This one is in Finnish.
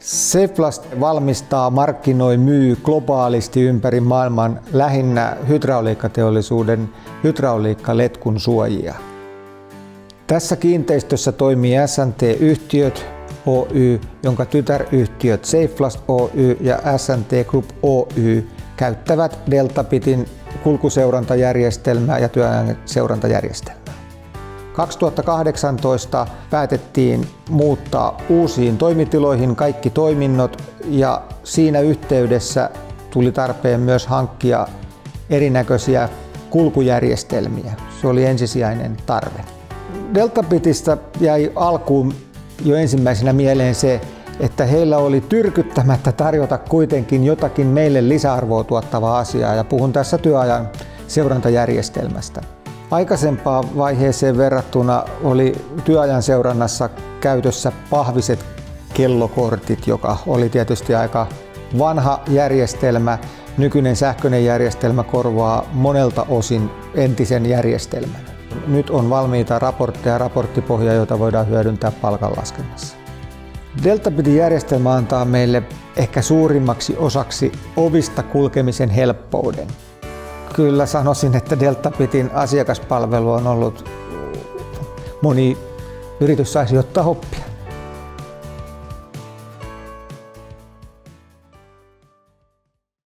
Safeplast valmistaa, markkinoi, myy globaalisti ympäri maailman lähinnä hydrauliikkateollisuuden hydrauliikkaletkun suojia. Tässä kiinteistössä toimii S&T-yhtiöt Oy, jonka tytäryhtiöt Safeplast Oy ja S&T Group Oy käyttävät Deltapitin kulkuseurantajärjestelmää ja työajan seurantajärjestelmää. 2018 päätettiin muuttaa uusiin toimitiloihin kaikki toiminnot ja siinä yhteydessä tuli tarpeen myös hankkia erinäköisiä kulkujärjestelmiä. Se oli ensisijainen tarve. Deltapitistä jäi alkuun jo ensimmäisenä mieleen se, että heillä oli tyrkyttämättä tarjota kuitenkin jotakin meille lisäarvoa tuottavaa asiaa, ja puhun tässä työajan seurantajärjestelmästä. Aikaisempaan vaiheeseen verrattuna oli työajan seurannassa käytössä pahviset kellokortit, joka oli tietysti aika vanha järjestelmä. Nykyinen sähköinen järjestelmä korvaa monelta osin entisen järjestelmän. Nyt on valmiita raportteja ja raporttipohjaa, joita voidaan hyödyntää palkanlaskennassa. Deltapitin järjestelmä antaa meille ehkä suurimmaksi osaksi ovista kulkemisen helppouden. Kyllä sanoisin, että Deltapitin asiakaspalvelu on ollut, moni yritys saisi ottaa oppia.